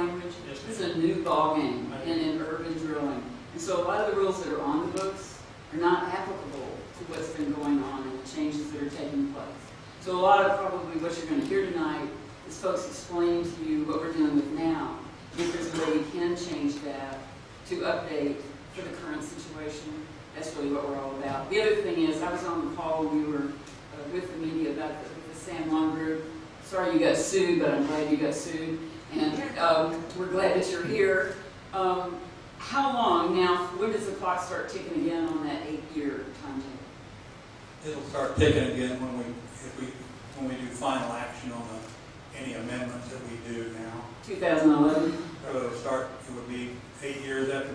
language? Yes, This is a new ballgame in urban drilling. And so a lot of the rules that are on the books are not applicable to what's been going on and the changes that are taking place. So a lot of probably what you're going to hear tonight is folks explaining to you what we're dealing with now. If there's a way we can change that to update for the current situation, that's really what we're all about. The other thing is, I was on the call when we were with the media about the San Juan group. Sorry you got sued, but I'm glad you got sued. And we're glad that you're here. How long now, when does the clock start ticking again on that 8-year timetable? It'll start ticking again when we do final action on any amendments that we do now. 2011? It would be 8 years after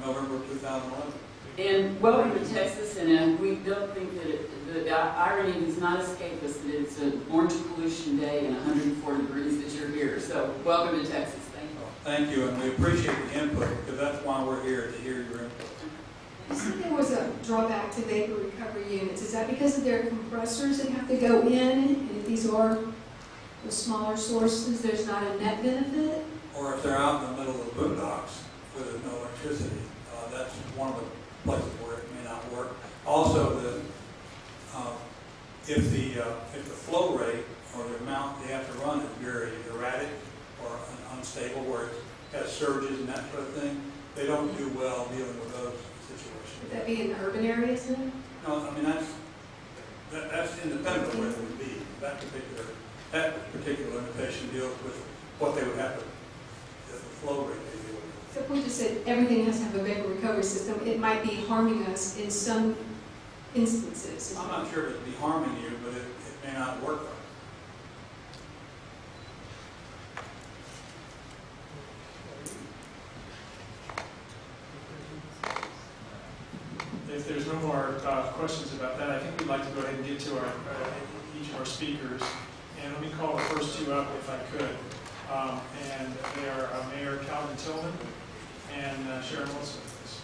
November 2011. And welcome to Texas, and we don't think that the irony does not escape us that it's an orange pollution day and 104 degrees that you're here. So welcome to Texas. Thank you. Thank you, and we appreciate the input because that's why we're here, to hear your input. You said there was a drawback to vapor recovery units. Is that because of their compressors that have to go in, and if these are the smaller sources, there's not a net benefit? Or if they're out in the middle of the boondocks where there's no electricity, that's one of the places where it may not work. Also, if the flow rate or the amount they have to run is very erratic or unstable, where it has surges and that sort of thing, they don't do well dealing with those situations. Would that be in the urban areas then? No, I mean that's independent of where they would be. That particular limitation deals with what they would have to, the flow rate they deal with. So if we just said everything has to have a vapor recovery system, it might be harming us in some instances. I'm not sure if it'd be harming you, but it may not work right. If there's no more questions about that, I think we'd like to go ahead and get to each of our speakers. And let me call the first two up if I could. And they are Mayor Calvin Tillman and Sharon Wilson. Please.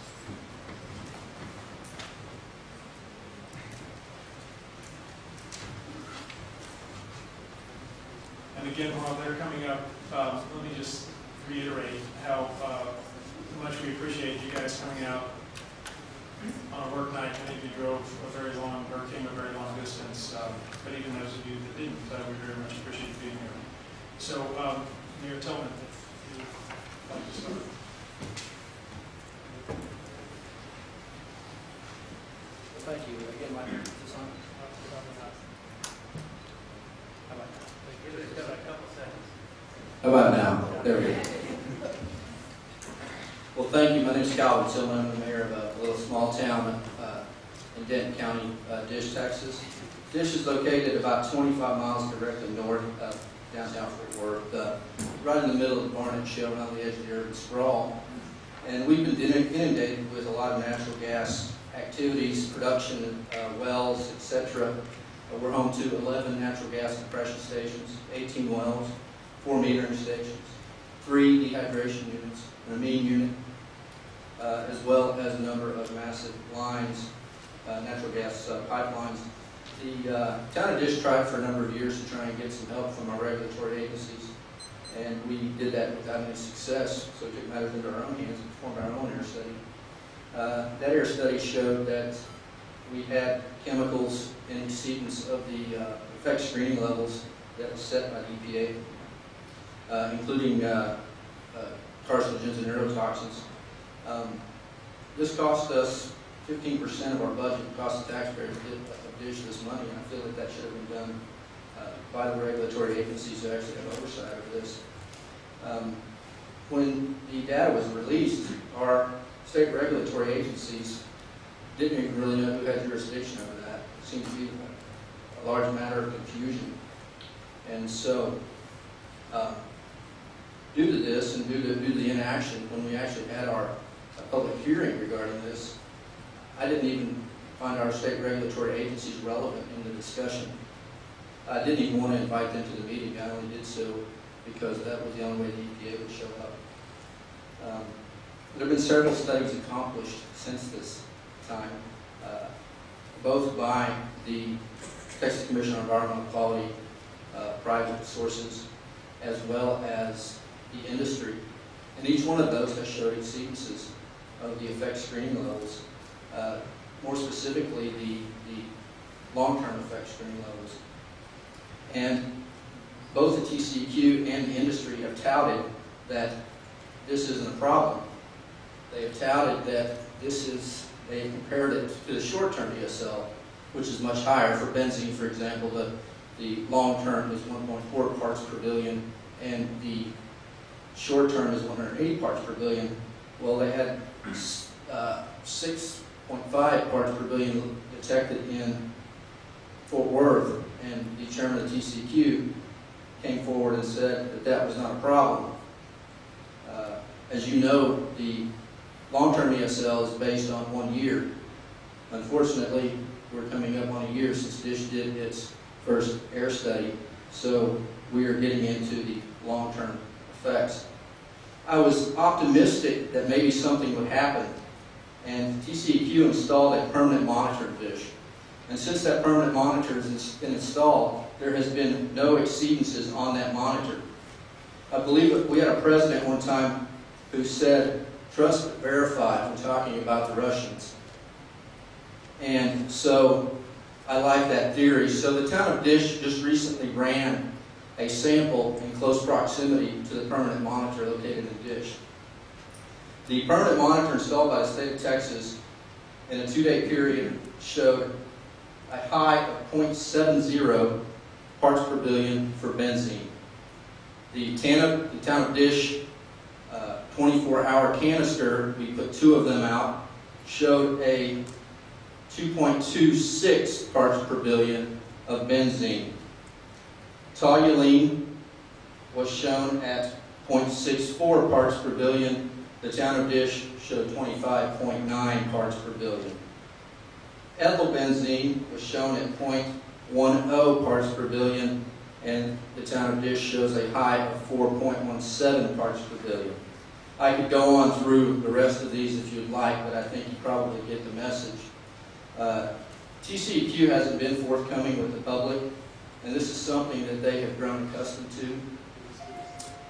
And again, while they're coming up, let me just reiterate how much we appreciate you guys coming out on a work night. Many of you drove or came a very long distance, but even those of you that didn't, we very much appreciate you being here. So, Mayor Tillman, if you'd like to start. Thank you. Again, my name is on. How about now? There we go. Well, thank you. My name is Calvin Tillman. I'm the mayor of a little small town in Denton County, Dish, Texas. Dish is located about 25 miles directly north of downtown Fort Worth, right in the middle of the Barnett Shale, on the edge of the urban sprawl. And we've been inundated with a lot of natural gas activities, production, wells, etc. We're home to 11 natural gas compression stations, 18 wells, 4 metering stations, 3 dehydration units, an amine unit, as well as a number of massive lines, natural gas pipelines. The town of Dish tried for a number of years to try and get some help from our regulatory agencies, and we did that without any success, so we took matters into our own hands and performed our own air study. That air study showed that we had chemicals in exceedance of the effect screening levels that was set by the EPA, including carcinogens and neurotoxins. This cost us 15% of our budget, cost the taxpayers of Dish this money, and I feel that that should have been done by the regulatory agencies who actually have oversight of this. When the data was released, our state regulatory agencies didn't even really know who had jurisdiction over that. It seemed to be a large matter of confusion. And so, due to this and due to the inaction, when we actually had our public hearing regarding this, I didn't even find our state regulatory agencies relevant in the discussion. I didn't even want to invite them to the meeting. I only did so because that was the only way the EPA would show up. There have been several studies accomplished since this time, both by the Texas Commission on Environmental Quality private sources, as well as the industry. And each one of those has showed exceedances of the effect screening levels, more specifically the long-term effect screening levels. And both the TCEQ and the industry have touted that this isn't a problem. They have touted that they compared it to the short-term DSL, which is much higher. For benzene, for example, the long-term is 1.4 parts per billion, and the short-term is 180 parts per billion. Well, they had 6.5 parts per billion detected in Fort Worth, and the chairman of the TCEQ came forward and said that that was not a problem. As you know, the long-term ESL is based on 1 year. Unfortunately, we're coming up on a year since DISH did its first air study, so we are getting into the long-term effects. I was optimistic that maybe something would happen, and TCEQ installed a permanent monitor at DISH. And since that permanent monitor has been installed, there has been no exceedances on that monitor. I believe that we had a president one time who said, "Trust but verify," when talking about the Russians. And so I like that theory. So the town of DISH just recently ran a sample in close proximity to the permanent monitor located in DISH. The permanent monitor installed by the state of Texas in a 2-day period showed a high of 0.70 parts per billion for benzene. The town of DISH 24-hour canister, we put 2 of them out, showed a 2.26 parts per billion of benzene. Toluene was shown at 0.64 parts per billion. The town of DISH showed 25.9 parts per billion. Ethylbenzene was shown at 0.10 parts per billion, and the town of DISH shows a high of 4.17 parts per billion. I could go on through the rest of these if you'd like, but I think you probably get the message. TCEQ hasn't been forthcoming with the public, and this is something that they have grown accustomed to.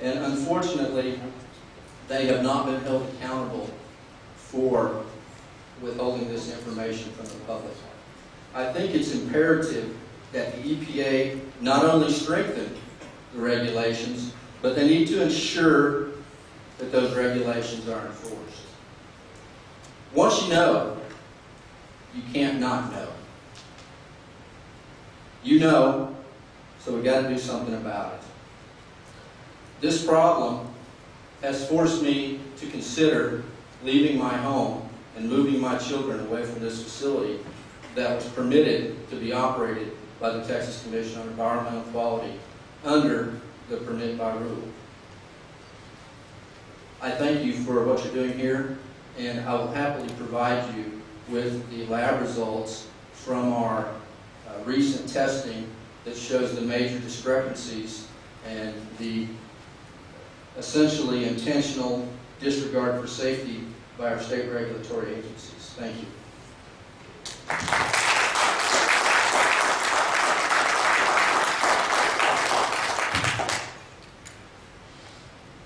And unfortunately, they have not been held accountable for withholding this information from the public. I think it's imperative that the EPA not only strengthen the regulations, but they need to ensure that those regulations are enforced. Once you know, you can't not know. You know, so we've got to do something about it. This problem has forced me to consider leaving my home and moving my children away from this facility that was permitted to be operated by the Texas Commission on Environmental Quality under the permit by rule. I thank you for what you're doing here, and I will happily provide you with the lab results from our recent testing that shows the major discrepancies and the essentially intentional disregard for safety by our state regulatory agencies. Thank you.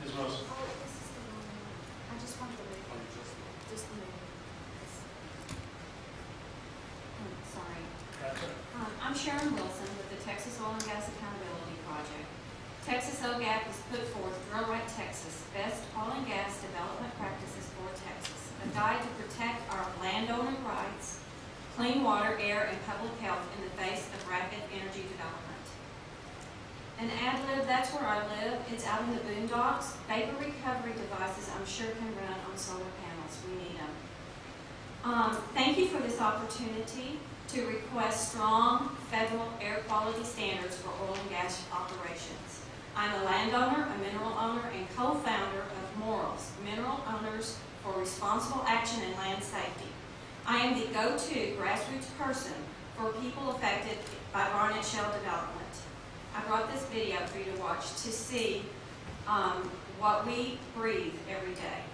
Ms. Rose. I just wanted to make just a minute. Sorry. I'm Sharon Wilson with the Texas Oil and Gas Accountability Project. Texas OGAP has put forth Drill Right Texas, Best Oil and Gas Development Practices for Texas, a guide to protect our landowner rights, clean water, air, and public health in the face of rapid energy development. And ad-lib, that's where I live. It's out in the boondocks. Vapor recovery devices I'm sure can run on solar panels. We need them. Thank you for this opportunity to request strong federal air quality standards for oil and gas operations. I'm a landowner, a mineral owner, and co-founder of Morals, Mineral Owners for Responsible Action in Land Safety. I am the go-to grassroots person for people affected by Barnett Shale development. I brought this video for you to watch to see what we breathe every day.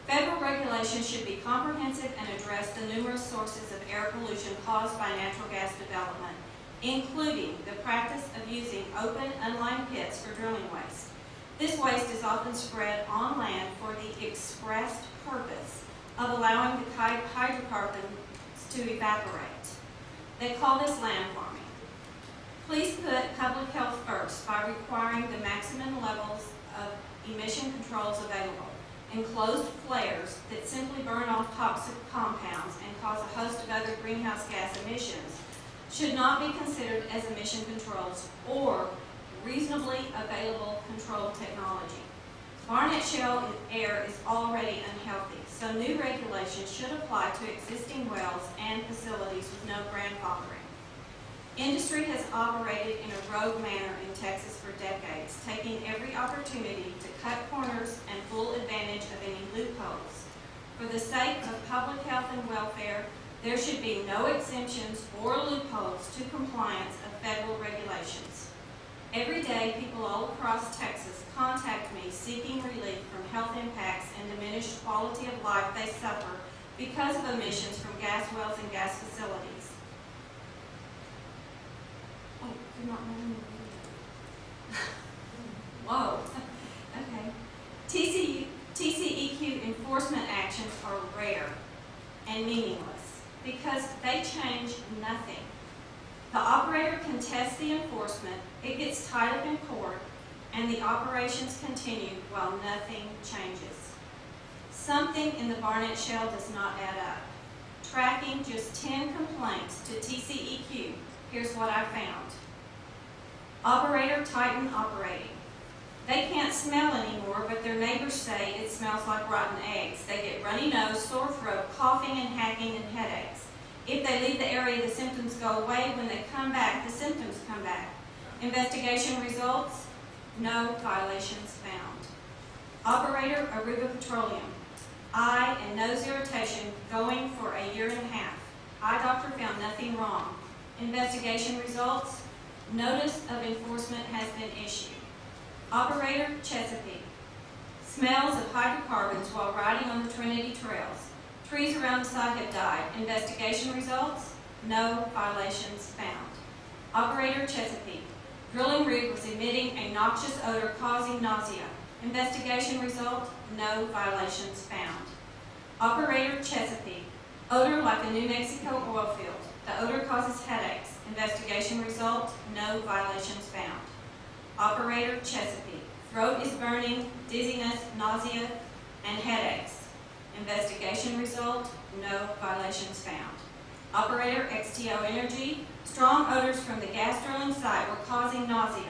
Federal regulations should be comprehensive and address the numerous sources of air pollution caused by natural gas development, including the practice of using open, unlined pits for drilling waste. This waste is often spread on land for the expressed purpose of allowing the hydrocarbons to evaporate. They call this land farming. Please put public health first by requiring the maximum levels of emission controls available. Enclosed flares that simply burn off toxic compounds and cause a host of other greenhouse gas emissions should not be considered as emission controls or reasonably available control technology. Barnett Shale air is already unhealthy, so new regulations should apply to existing wells and facilities with no grandfathering. Industry has operated in a rogue manner in Texas for decades, taking every opportunity to cut corners and full advantage of any loopholes. For the sake of public health and welfare, there should be no exemptions or loopholes to compliance of federal regulations. Every day, people all across Texas contact me seeking relief from health impacts and diminished quality of life they suffer because of emissions from gas wells and gas facilities. Oh, you're not letting me read it. Whoa. Okay. TCEQ enforcement actions are rare and meaningless because they change nothing. The operator can test the enforcement, it gets tied up in court, and the operations continue while nothing changes. Something in the Barnett Shale does not add up. Tracking just 10 complaints to TCEQ, here's what I found. Operator Titan operating. They can't smell anymore, but their neighbors say it smells like rotten eggs. They get runny nose, sore throat, coughing and hacking and headaches. If they leave the area, the symptoms go away. When they come back, the symptoms come back. Investigation results, no violations found. Operator Aruba Petroleum. Eye and nose irritation going for a year and a half. Eye doctor found nothing wrong. Investigation results, notice of enforcement has been issued. Operator Chesapeake. Smells of hydrocarbons while riding on the Trinity Trails. Trees around the site have died. Investigation results, no violations found. Operator Chesapeake. Drilling rig was emitting a noxious odor causing nausea. Investigation result, no violations found. Operator Chesapeake. Odor like a New Mexico oil field. The odor causes headaches. Investigation result, no violations found. Operator Chesapeake. Throat is burning, dizziness, nausea, and headaches. Investigation result, no violations found. Operator XTO Energy. Strong odors from the gas drilling site were causing nausea.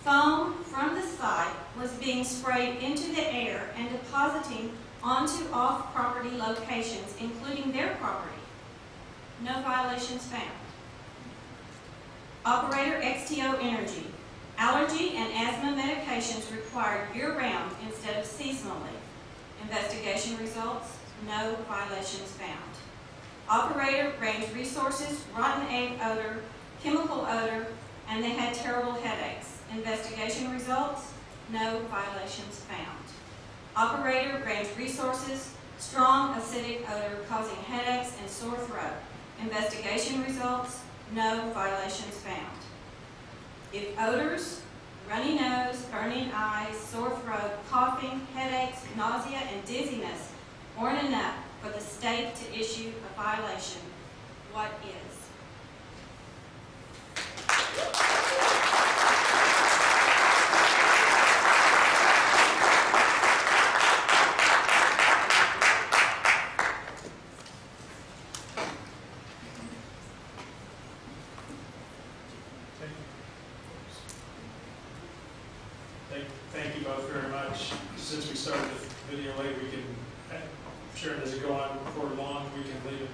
Foam from the site was being sprayed into the air and depositing onto off-property locations, including their property. No violations found. Operator XTO Energy. Allergy and asthma medications required year-round instead of seasonally. Investigation results, no violations found. Operator Range Resources, rotten egg odor, chemical odor, and they had terrible headaches. Investigation results, no violations found. Operator Range Resources, strong acidic odor causing headaches and sore throat. Investigation results, no violations found. If odors, runny nose, burning eyes, sore throat, coughing, headaches, nausea, and dizziness weren't enough for the state to issue a violation, what is? Thank you both very much. Since we started the video late, we can, Sharon, does it go on for long? We can leave it